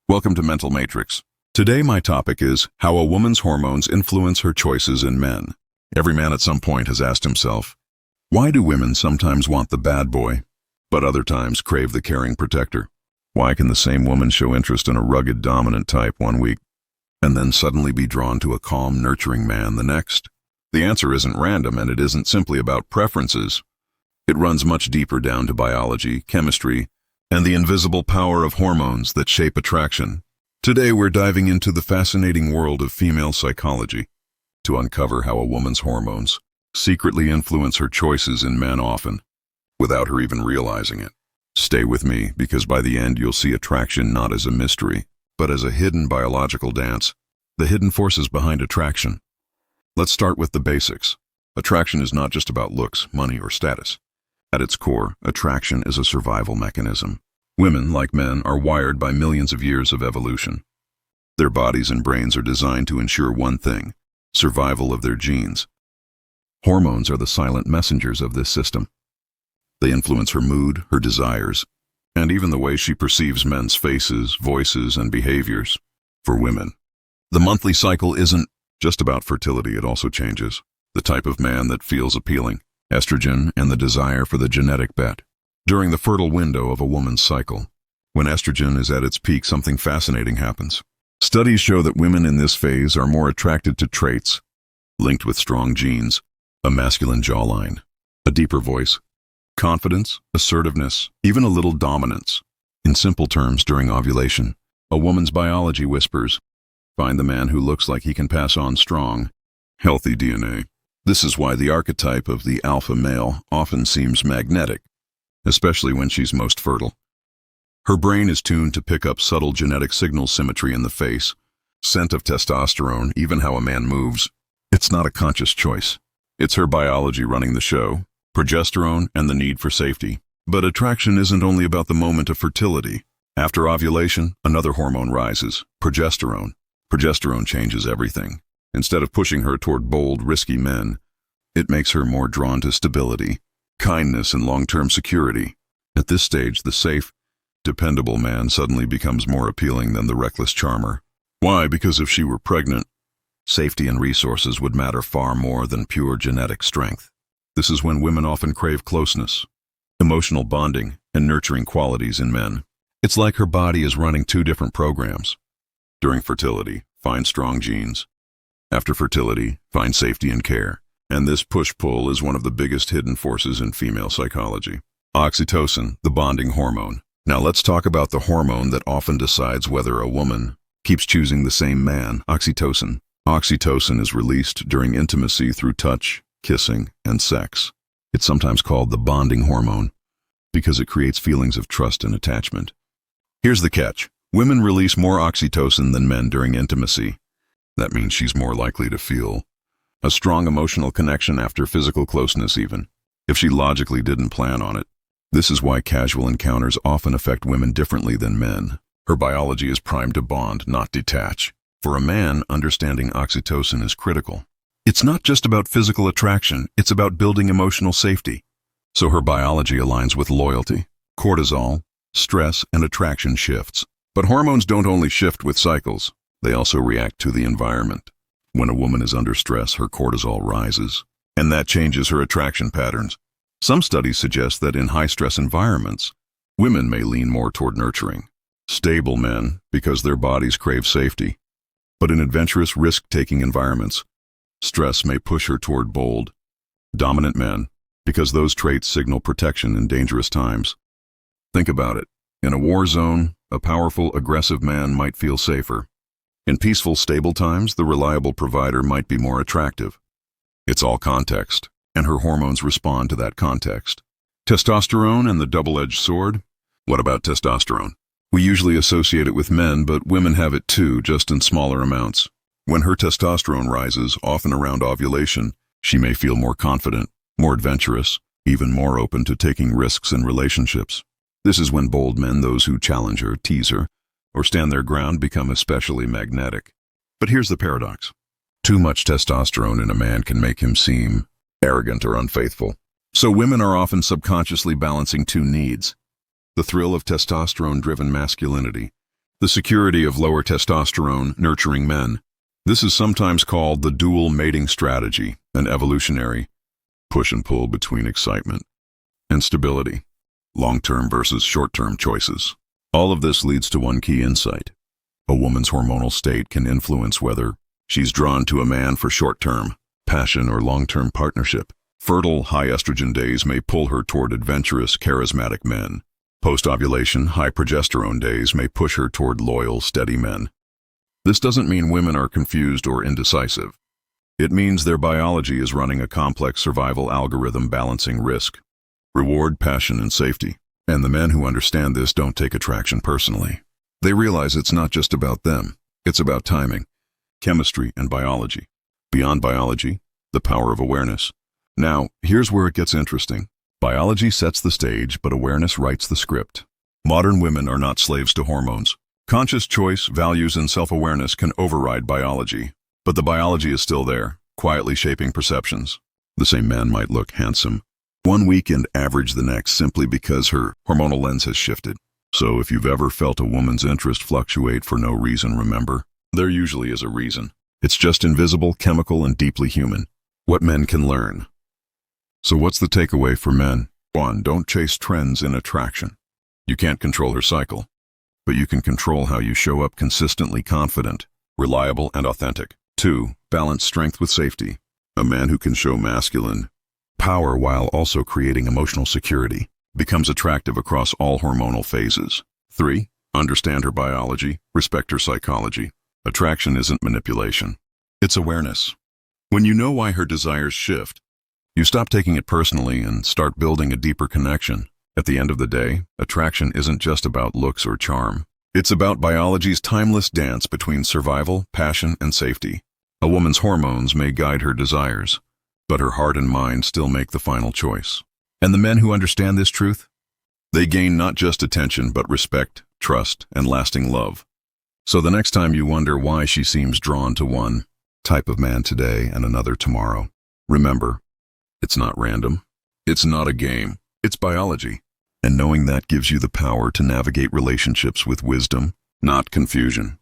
Welcome to Mental Matrix. Today my topic is how a woman's hormones influence her choices in men. Every man at some point has asked himself, why do women sometimes want the bad boy, but other times crave the caring protector? Why can the same woman show interest in a rugged dominant type one week, and then suddenly be drawn to a calm, nurturing man the next? The answer isn't random, and it isn't simply about preferences. It runs much deeper down to biology, chemistry, and the invisible power of hormones that shape attraction. Today we're diving into the fascinating world of female psychology to uncover how a woman's hormones secretly influence her choices in men often, without her even realizing it. Stay with me, because by the end you'll see attraction not as a mystery, but as a hidden biological dance, the hidden forces behind attraction. Let's start with the basics. Attraction is not just about looks, money, or status. At its core, attraction is a survival mechanism. Women, like men, are wired by millions of years of evolution. Their bodies and brains are designed to ensure one thing: survival of their genes. Hormones are the silent messengers of this system. They influence her mood, her desires, and even the way she perceives men's faces, voices, and behaviors. For women, the monthly cycle isn't just about fertility. It also changes the type of man that feels appealing, estrogen, and the desire for the genetic bet. During the fertile window of a woman's cycle, when estrogen is at its peak, something fascinating happens. Studies show that women in this phase are more attracted to traits linked with strong genes, a masculine jawline, a deeper voice, confidence, assertiveness, even a little dominance. In simple terms, during ovulation, a woman's biology whispers, find the man who looks like he can pass on strong, healthy DNA. This is why the archetype of the alpha male often seems magnetic, especially when she's most fertile. Her brain is tuned to pick up subtle genetic signals: symmetry in the face, scent of testosterone, even how a man moves. It's not a conscious choice. It's her biology running the show, progesterone and the need for safety. But attraction isn't only about the moment of fertility. After ovulation, another hormone rises: progesterone. Progesterone changes everything. Instead of pushing her toward bold, risky men, it makes her more drawn to stability, kindness, and long-term security. At this stage, the safe, dependable man suddenly becomes more appealing than the reckless charmer. Why? Because if she were pregnant, safety and resources would matter far more than pure genetic strength. This is when women often crave closeness, emotional bonding, and nurturing qualities in men. It's like her body is running two different programs. During fertility, find strong genes. After fertility, find safety and care. And this push-pull is one of the biggest hidden forces in female psychology. Oxytocin, the bonding hormone. Now let's talk about the hormone that often decides whether a woman keeps choosing the same man: oxytocin. Oxytocin is released during intimacy through touch, kissing, and sex. It's sometimes called the bonding hormone because it creates feelings of trust and attachment. Here's the catch: women release more oxytocin than men during intimacy. That means she's more likely to feel a strong emotional connection after physical closeness, even if she logically didn't plan on it. This is why casual encounters often affect women differently than men. Her biology is primed to bond, not detach. For a man, understanding oxytocin is critical. It's not just about physical attraction, it's about building emotional safety. So her biology aligns with loyalty, cortisol, stress, and attraction shifts. But hormones don't only shift with cycles. They also react to the environment. When a woman is under stress, her cortisol rises, and that changes her attraction patterns. Some studies suggest that in high-stress environments, women may lean more toward nurturing, stable men because their bodies crave safety. But in adventurous, risk-taking environments, stress may push her toward bold, dominant men because those traits signal protection in dangerous times. Think about it. In a war zone, a powerful, aggressive man might feel safer. In peaceful, stable times, the reliable provider might be more attractive. It's all context, and her hormones respond to that context. Testosterone and the double-edged sword. What about testosterone? We usually associate it with men, but women have it too, just in smaller amounts. When her testosterone rises, often around ovulation, she may feel more confident, more adventurous, even more open to taking risks in relationships. This is when bold men, those who challenge her, tease her, or stand their ground, become especially magnetic. But here's the paradox. Too much testosterone in a man can make him seem arrogant or unfaithful. So women are often subconsciously balancing two needs: the thrill of testosterone-driven masculinity The security of lower testosterone, nurturing men. This is sometimes called the dual mating strategy, an evolutionary push and pull between excitement and stability, long-term versus short-term choices. All of this leads to one key insight. A woman's hormonal state can influence whether she's drawn to a man for short-term passion or long-term partnership. Fertile, high estrogen days may pull her toward adventurous, charismatic men. Post-ovulation, high progesterone days may push her toward loyal, steady men. This doesn't mean women are confused or indecisive. It means their biology is running a complex survival algorithm balancing risk, reward, passion, and safety. And the men who understand this don't take attraction personally. They realize it's not just about them. It's about timing, chemistry, and biology. Beyond biology, the power of awareness. Now, here's where it gets interesting. Biology sets the stage, but awareness writes the script. Modern women are not slaves to hormones. Conscious choice, values, and self-awareness can override biology. But the biology is still there, quietly shaping perceptions. The same man might look handsome one week and average the next simply because her hormonal lens has shifted. So if you've ever felt a woman's interest fluctuate for no reason, remember, there usually is a reason. It's just invisible, chemical, and deeply human. What men can learn. So what's the takeaway for men? 1. Don't chase trends in attraction. You can't control her cycle, but you can control how you show up consistently confident, reliable, and authentic. 2. Balance strength with safety. A man who can show masculine power while also creating emotional security becomes attractive across all hormonal phases. 3. Understand her biology, respect her psychology. Attraction isn't manipulation. It's awareness. When you know why her desires shift, you stop taking it personally and start building a deeper connection. At the end of the day, attraction isn't just about looks or charm. It's about biology's timeless dance between survival, passion, and safety. A woman's hormones may guide her desires, but her heart and mind still make the final choice. And the men who understand this truth? They gain not just attention, but respect, trust, and lasting love. So the next time you wonder why she seems drawn to one type of man today and another tomorrow, remember, it's not random. It's not a game. It's biology. And knowing that gives you the power to navigate relationships with wisdom, not confusion.